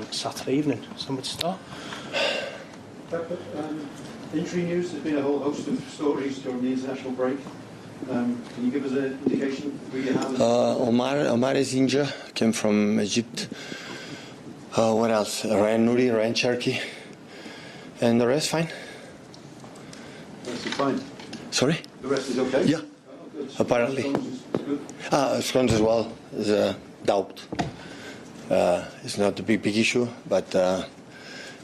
on Saturday evening. Somewhere to start. Injury news. There's been a whole host of stories during the international break. Can you give us an indication who you have? Omar is injured. Came from Egypt. What else? Ryan Nuri, Ryan Cherky, and the rest fine. The rest is fine. Sorry? The rest is okay. Yeah. Apparently. Stones as well is a doubt. It's not a big issue, but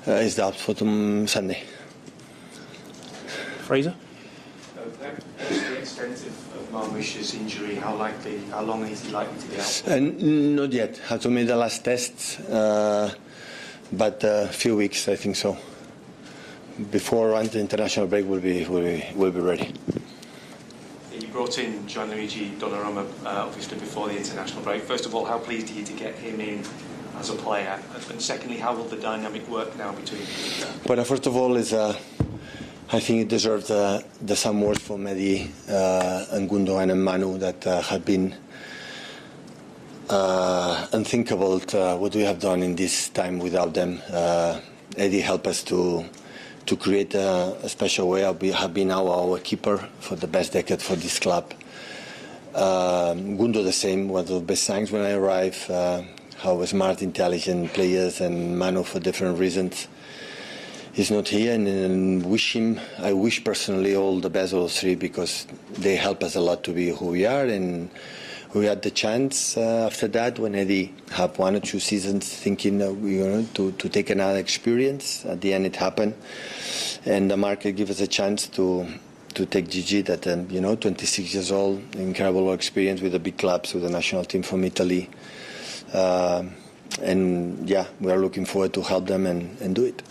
it's doubt for Sunday. Fraser? What's the extent of Marmoush's injury? How long is he likely to be out? Not yet. Have to make the last tests, but a few weeks, I think so. Before around the international break, we'll be ready. You brought in Gianluigi Donnarumma obviously before the international break. First of all, how pleased are you to get him in as a player? And secondly, how will the dynamic work now between you? Well, first of all, I think it deserves some words from Mehdi and Gundogan and Manu that have been unthinkable what we have done in this time without them. Eddie helped us to create a special way. Have been our keeper for the best decade for this club. Gundo the same, one of the best things when I arrived. How smart, intelligent players, and Manu for different reasons. He's not here, and I wish personally all the best, all three, because they help us a lot to be who we are. And we had the chance after that, when Eddie had 1 or 2 seasons thinking to take another experience. At the end, it happened, and the market gave us a chance to take Gigi, that 26 years old, incredible experience with the big clubs, with the national team from Italy, and yeah, we are looking forward to help them and do it.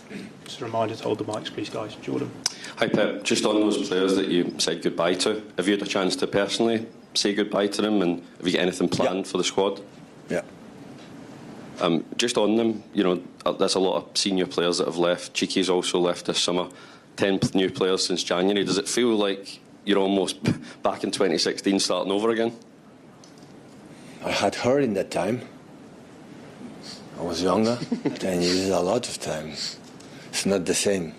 Just a reminder to hold the mics, please, guys. Jordan. Hi, Pep. Just on those players that you said goodbye to, have you had a chance to personally say goodbye to them, and have you got anything planned for the squad? Yeah. Just on them, there's a lot of senior players that have left. Cheeky's also left this summer. 10 new players since January. Does it feel like you're almost back in 2016 starting over again? I had her in that time. I was younger. 10 years is a lot of time. It's not the same.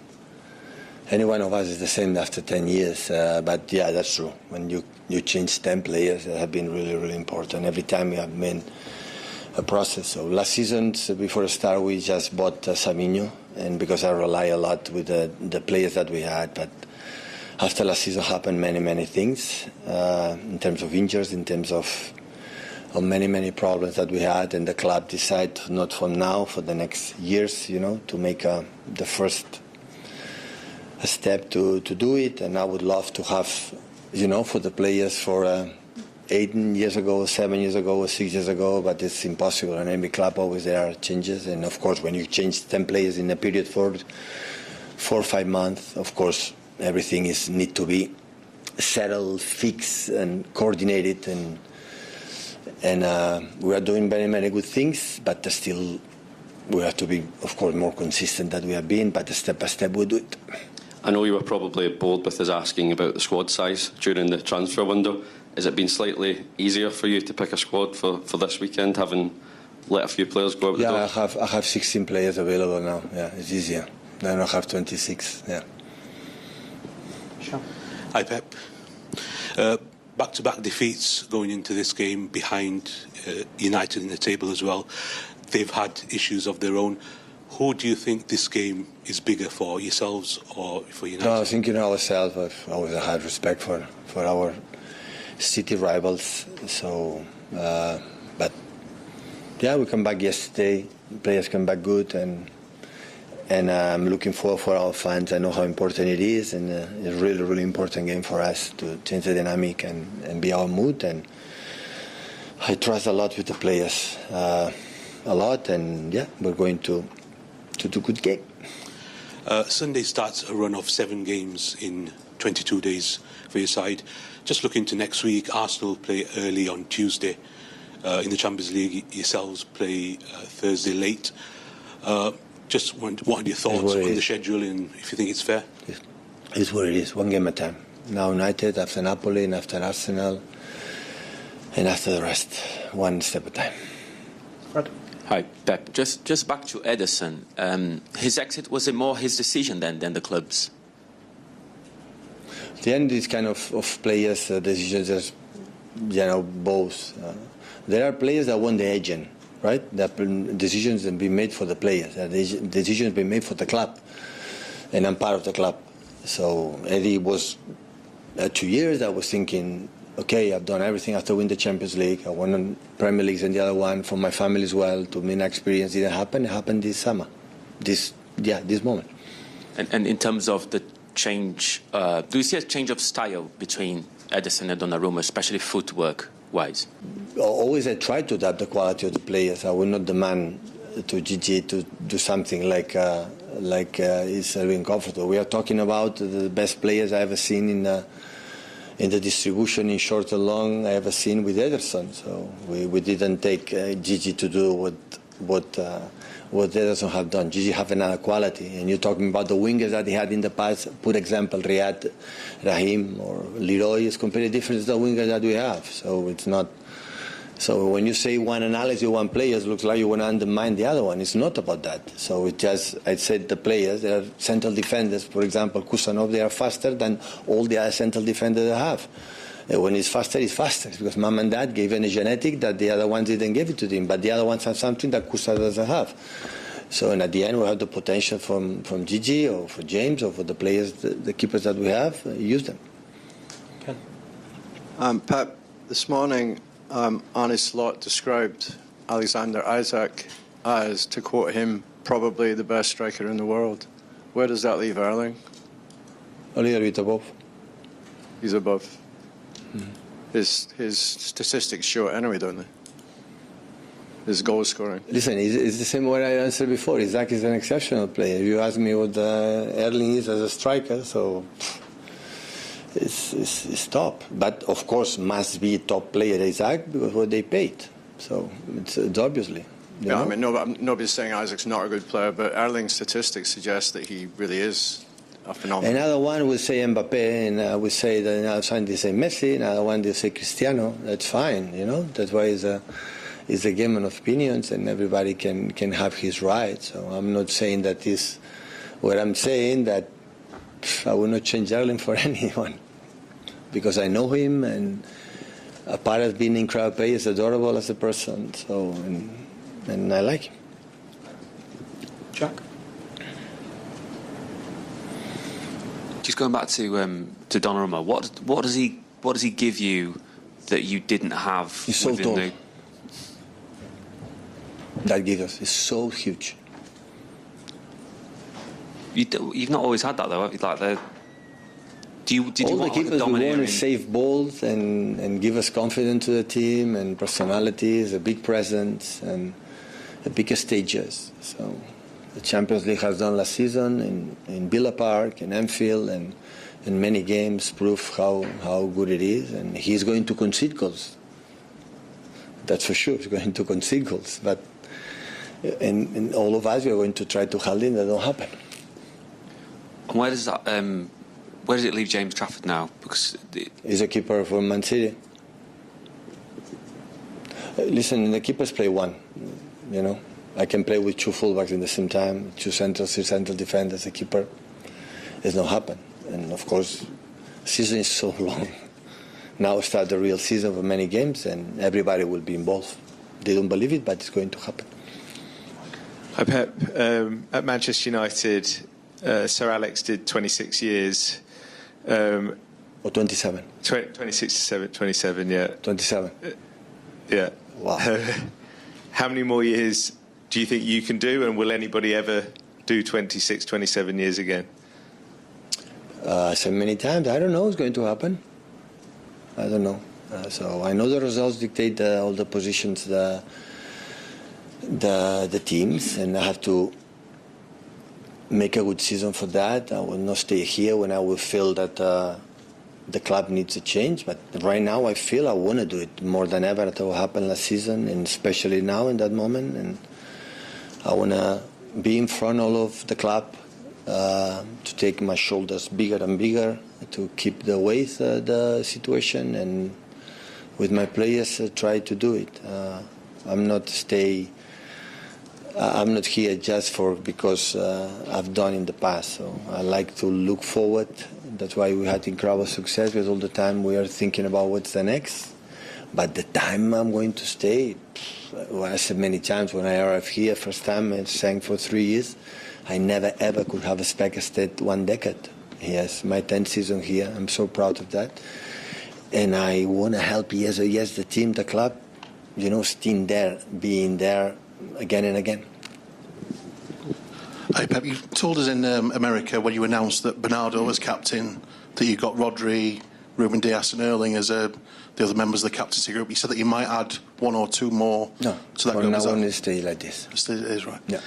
Any one of us is the same after 10 years. But yeah, that's true. When you change 10 players, that have been really, really important. Every time we have made a process. So last season, before the start, we just bought Savinho, and because I rely a lot with the players that we had. But after last season happened many things in terms of injuries, in terms of many problems that we had, and the club decided not from now, for the next years, to make the first step to do it. And I would love to have, for the players for 8 years ago, 7 years ago, or 6 years ago, but it's impossible. And every club always there are changes, and of course when you change 10 players in a period for 4 or 5 months, of course everything need to be settled, fixed, and coordinated, and we are doing many good things, but still we have to be, of course, more consistent than we have been, but step by step we do it. I know you were probably bold with us asking about the squad size during the transfer window. Has it been slightly easier for you to pick a squad for this weekend, having let a few players go out the door? Yeah, I have 16 players available now. Yeah, it's easier. I don't have 26. Yeah. Sure. Hi, Pep. Back-to-back defeats going into this game behind United in the table as well. They've had issues of their own. Who do you think this game is bigger for, yourselves or for United? No, I think ourselves. I've always had respect for our city rivals. So, but yeah, we come back yesterday. Players come back good, and I'm looking forward for our fans. I know how important it is, and it's a really important game for us to change the dynamic and be our mood. And I trust a lot with the players, a lot, and yeah, we're going to do a good game. Sunday starts a run of 7 games in 22 days for your side. Just looking to next week, Arsenal play early on Tuesday. In the Champions League, yourselves play Thursday late. Just what are your thoughts on the schedule, and if you think it's fair? It's what it is, one game at a time. Now United, after Napoli, and after Arsenal, and after the rest, one step at a time. Fred? Hi, Pep. Just back to Ederson. His exit, was it more his decision than the club's? At the end, these kind of players' decisions are, both. There are players that want the agent, right? That decisions have been made for the players. Decisions have been made for the club, and I'm part of the club. So Eddie was 2 years. I was thinking, okay, I've done everything after win the Champions League. I won Premier Leagues and the other one for my family as well. To me, an experience didn't happen. It happened this summer, this moment. And in terms of the change, do you see a change of style between Ederson and Donnarumma, especially footwork-wise? Always I try to adapt the quality of the players. I will not demand to Gigi to do something like is really comfortable. We are talking about the best players I ever seen in the distribution in short and long I ever seen with Ederson. So we didn't take Gigi to do what Ederson have done. Gigi have another quality, and you're talking about the wingers that he had in the past. Put example, Riyad, Raheem, or Leroy is completely different than the wingers that we have. So it's not. So when you say one analysis, one player, it looks like you want to undermine the other one. It's not about that. So it just, I said the players, they are central defenders. For example, Kusanov, they are faster than all the other central defenders I have. When he's faster, he's faster, because mom and dad gave him a genetic that the other ones didn't give it to him, but the other ones have something that Kusa doesn't have. So, and at the end, we have the potential from Gigi or for James or for the players, the keepers that we have, use them. Ken. Pep, this morning, Arne Slot described Alexander Isak as, to quote him, probably the best striker in the world. Where does that leave Erling? A little bit above. He's above. His statistics show it anyway, don't they? His goal scoring. Listen, it's the same way I answered before. Isaac is an exceptional player. You ask me what Erling is as a striker, so it's top. But of course, must be a top player, Isaac, because what they paid. So it's obviously. Yeah, I mean, nobody's saying Isaac's not a good player, but Erling's statistics suggest that he really is a phenomenon. Another one will say Mbappe, and I will say that another one they say Messi, another one they say Cristiano. That's fine, That's why it's a game of opinions, and everybody can have his right. So I'm not saying that is what I'm saying, that I will not change Erling for anyone, because I know him, and apart of being an incredible player, he's adorable as a person. So and I like him. Jack. Just going back to Donnarumma, what does he give you that you didn't have? He's so tall. That gives us is so huge. You've not always had that though. Did you All want the keepers like who want to save balls and give us confidence to the team and personalities, a big presence and the biggest stages. So the Champions League has done last season in Villa Park, in Anfield, and in many games prove how good it is. And he's going to concede goals. That's for sure. He's going to concede goals. But and all of us, we are going to try to hold in that don't happen. And where does that? Where does it leave James Trafford now? Because he's a keeper for Man City. Listen, the keepers play one. I can play with two fullbacks in the same time, two central defenders, a keeper. It's not happen. And of course, season is so long. Now start the real season for many games, and everybody will be involved. They don't believe it, but it's going to happen. Hi Pep. At Manchester United, Sir Alex did 26 years. Or 27. 27, yeah. 27. Yeah. Wow. How many more years do you think you can do, and will anybody ever do 26, 27 years again? I said many times, I don't know what's going to happen. I don't know. So I know the results dictate all the positions, the teams, and I have to make a good season for that. I will not stay here when I will feel that the club needs a change. But right now I feel I want to do it more than ever. That will happen last season, and especially now in that moment. And I want to be in front all of the club, to take my shoulders bigger and bigger, to keep the weight the situation, and with my players try to do it. I'm not stay I'm not here just because I've done in the past. So I like to look forward. That's why we had incredible success, because all the time we are thinking about what's the next. But the time I'm going to stay, well, I said many times when I arrived here, first time I sang for 3 years, I never ever could have expected stayed 1 decade. Yes, my 10th season here, I'm so proud of that. And I want to help, yes, the team, the club, staying there, being there again and again. Hey Pep, you told us in America when you announced that Bernardo was captain, that you got Rodri, Ruben Dias and Erling as the other members of the captaincy group. You said that you might add 1 or 2 more to that group. No, now on stay like this. It is right. Yeah.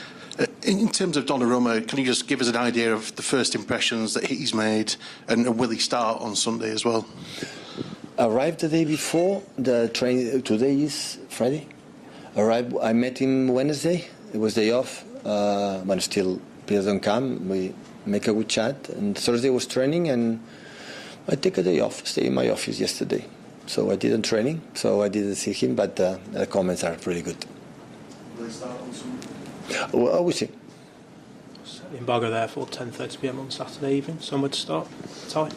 In terms of Donnarumma, can you just give us an idea of the first impressions that he's made, and will he start on Sunday as well? Arrived the day before the train. Today is Friday. Arrived. I met him Wednesday. It was day off, but still, players don't come. We make a good chat. And Thursday was training, and I take a day off. Stay in my office yesterday, so I didn't training, so I didn't see him. But the comments are pretty good. Will he start on Sunday? Well, I will see. Embargo there for 10:30 p.m. on Saturday evening. Somewhere to start. Ty?